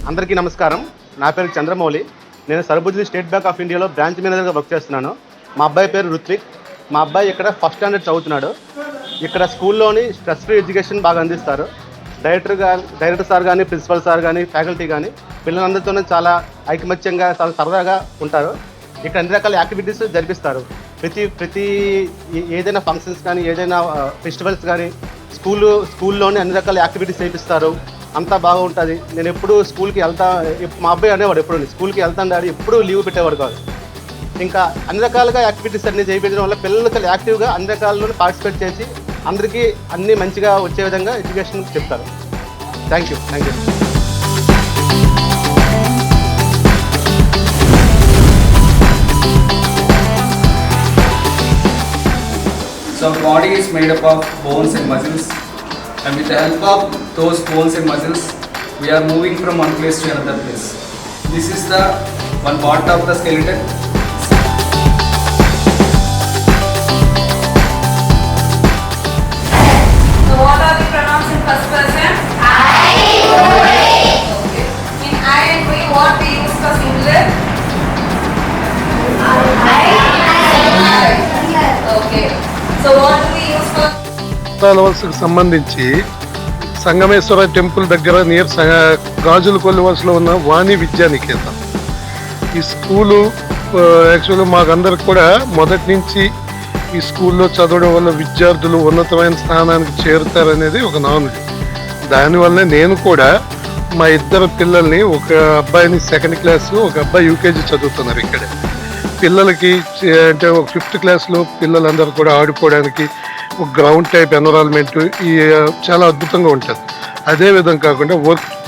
అందరికీ నమస్కారం. నా పేరు చంద్రమౌళి. నేను సర్బుజ్లి స్టేట్ బ్యాంక్ ఆఫ్ ఇండియాలో బ్రాంచ్ మేనేజర్గా వర్క్ చేస్తున్నాను. మా అబ్బాయి పేరు రుత్విక్. మా అబ్బాయి ఇక్కడ ఫస్ట్ స్టాండర్డ్ చదువుతున్నాడు. ఇక్కడ స్కూల్లోని స్ట్రెస్ ఫ్రీ ఎడ్యుకేషన్ బాగా అందిస్తారు. డైరెక్టర్ సార్ కానీ, ప్రిన్సిపల్ సార్ కానీ, ఫ్యాకల్టీ కానీ పిల్లలందరితోనే చాలా ఐకమత్యంగా, చాలా సరదాగా ఉంటారు. ఇక్కడ అన్ని రకాల యాక్టివిటీస్ జరిపిస్తారు. ప్రతి ఏదైనా ఫంక్షన్స్ కానీ, ఏదైనా ఫెస్టివల్స్ కానీ స్కూల్లోనే అన్ని రకాల యాక్టివిటీస్ చేపిస్తారు. అంతా బాగుంటుంది. నేను ఎప్పుడు స్కూల్కి మా అబ్బాయి అనేవాడు ఎప్పుడు స్కూల్కి వెళ్తాను డాడీ, ఎప్పుడూ లీవ్ పెట్టేవాడు కాదు. ఇంకా అన్ని రకాలుగా యాక్టివిటీస్ అన్ని చేయించడం వల్ల పిల్లలు చాలా యాక్టివ్గా అన్ని రకాలలో పార్టిసిపేట్ చేసి అందరికీ అన్నీ మంచిగా వచ్చే విధంగా ఎడ్యుకేషన్ చెప్తారు. Thank you. So body is made up of bones and muscles, and with the help of those bones and muscles we are moving from one place to another place. This is the one part of the skeleton. So what are the pronouns in first person? I. Okay. In I and we, what we use for singular? I. Okay. So what do we use for? వలసకు సంబంధించి Sangameshwara temple దగ్గర near గాజుల కొల్లి వలసలో ఉన్న వాణి విద్యానికేతన్ ఈ school యాక్చువల్గా మాకందరికి కూడా మొదటి నుంచి ఈ స్కూల్లో చదవడం వల్ల విద్యార్థులు ఉన్నతమైన స్థానానికి చేరుతారనేది ఒక నానుడి. దానివల్లనే నేను కూడా మా ఇద్దరు పిల్లల్ని, ఒక అబ్బాయిని సెకండ్ క్లాసు, ఒక అబ్బాయి యూకేజీ చదువుతున్నారు ఇక్కడే. పిల్లలకి అంటే ఒక 5th క్లాస్లో పిల్లలందరూ కూడా ఆడుకోవడానికి ఒక గ్రౌండ్ టైప్ ఎన్విరాన్మెంట్ ఈ చాలా అద్భుతంగా ఉంటుంది. అదేవిధంగా కాకుండా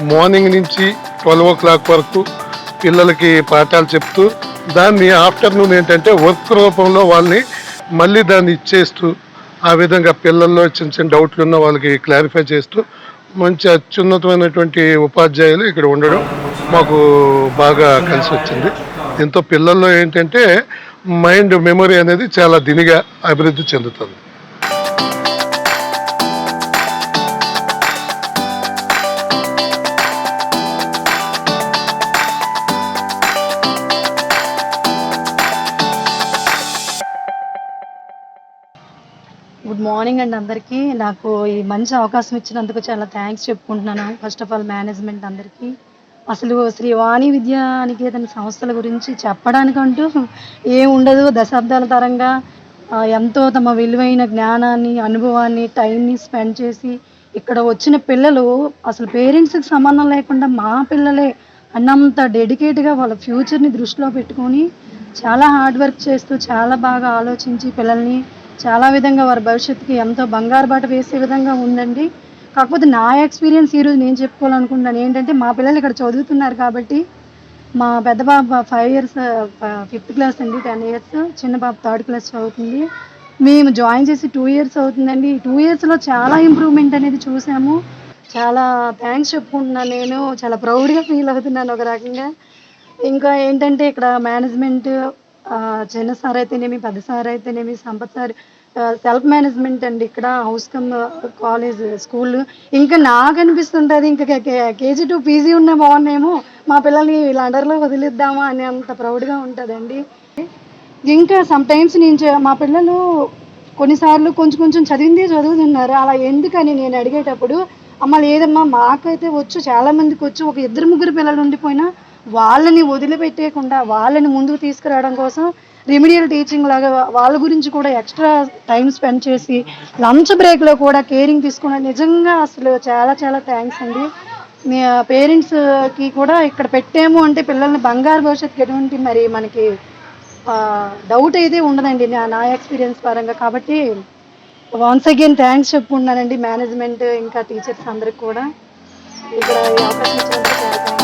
మార్నింగ్ నుంచి 12 o'clock వరకు పిల్లలకి పాఠాలు చెప్తూ దాన్ని ఆఫ్టర్నూన్ ఏంటంటే వర్క్ రూపంలో వాళ్ళని మళ్ళీ దాన్ని ఇచ్చేస్తూ ఆ విధంగా పిల్లల్లో చిన్న చిన్న డౌట్లు ఉన్న వాళ్ళకి క్లారిఫై చేస్తూ మంచి అత్యున్నతమైనటువంటి ఉపాధ్యాయులు ఇక్కడ ఉండడం మాకు బాగా కలిసి వచ్చింది. దీంతో పిల్లల్లో ఏంటంటే మైండ్ మెమొరీ అనేది చాలా దినిగా అభివృద్ధి చెందుతుంది. గుడ్ మార్నింగ్ అండి అందరికీ. నాకు ఈ మంచి అవకాశం ఇచ్చినందుకు చాలా థ్యాంక్స్ చెప్పుకుంటున్నాను. ఫస్ట్ ఆఫ్ ఆల్ మేనేజ్మెంట్ అందరికీ. అసలు శ్రీ వాణి విద్యానికేతన్ సంస్థల గురించి చెప్పడానికంటూ ఏముండదు. దశాబ్దాల తరంగా ఎంతో తమ విలువైన జ్ఞానాన్ని, అనుభవాన్ని, టైంని స్పెండ్ చేసి ఇక్కడ వచ్చిన పిల్లలు అసలు పేరెంట్స్కి సంబంధం లేకుండా మా పిల్లలే అన్నంత డెడికేట్గా వాళ్ళ ఫ్యూచర్ని దృష్టిలో పెట్టుకొని చాలా హార్డ్ వర్క్ చేస్తూ చాలా బాగా ఆలోచించి పిల్లల్ని చాలా విధంగా వారి భవిష్యత్తుకి ఎంతో బంగారు బాట వేసే విధంగా ఉందండి. కాకపోతే నా ఎక్స్పీరియన్స్ ఈరోజు నేను చెప్పుకోవాలనుకుంటున్నాను ఏంటంటే, మా పిల్లలు ఇక్కడ చదువుతున్నారు కాబట్టి మా పెద్ద బాబు 5 years 5th క్లాస్ అండి, 10 years. చిన్న బాబు 3rd class చదువుతుంది. మేము జాయిన్ చేసి 2 years అవుతుందండి. ఈ 2 yearsలో చాలా ఇంప్రూవ్మెంట్ అనేది చూసాము. చాలా థ్యాంక్స్ చెప్పుకుంటున్నాను. నేను చాలా ప్రౌడ్గా ఫీల్ అవుతున్నాను ఒక రకంగా. ఇంకా ఏంటంటే ఇక్కడ మేనేజ్మెంట్ చిన్న సార్ అయితేనేమి, పెద్ద సార్ అయితేనేమి, సంపత్ సార్ సెల్ఫ్ మేనేజ్మెంట్ అండి. ఇక్కడ హౌస్ కమ్ కాలేజ్ స్కూల్. ఇంకా నాకు అనిపిస్తుంటుంది ఇంకా KG to PG ఉన్న బాగున్నాయేమో, మా పిల్లల్ని వీళ్ళ అండర్లో వదిలేద్దామా అని అంత ప్రౌడ్గా ఉంటుందండి. ఇంకా సమ్టైమ్స్ మా పిల్లలు కొన్నిసార్లు కొంచెం చదువుతున్నారు. అలా ఎందుకని నేను అడిగేటప్పుడు, అమ్మ లేదమ్మా మాకైతే వచ్చు, చాలామందికి వచ్చు, ఒక 2-3 పిల్లలు ఉండిపోయినా వాళ్ళని వదిలిపెట్టేయకుండా వాళ్ళని ముందుకు తీసుకురావడం కోసం రెమిడియల్ టీచింగ్ లాగా వాళ్ళ గురించి కూడా ఎక్స్ట్రా టైం స్పెండ్ చేసి లంచ్ బ్రేక్లో కూడా కేరింగ్ తీసుకున్నాను. నిజంగా అసలు చాలా చాలా థ్యాంక్స్ అండి. మీ పేరెంట్స్కి కూడా ఇక్కడ పెట్టాము అంటే పిల్లల్ని బంగారు భవిష్యత్తుకి ఎటువంటి మరి మనకి డౌట్ అయితే ఉండదండి నా ఎక్స్పీరియన్స్ పరంగా. కాబట్టి వన్స్ అగైన్ థ్యాంక్స్ చెప్పుకున్నానండి మేనేజ్మెంట్ ఇంకా టీచర్స్ అందరికి కూడా. ఇక్కడ ఈ అవకాశం ఇచ్చినందుకు చాలా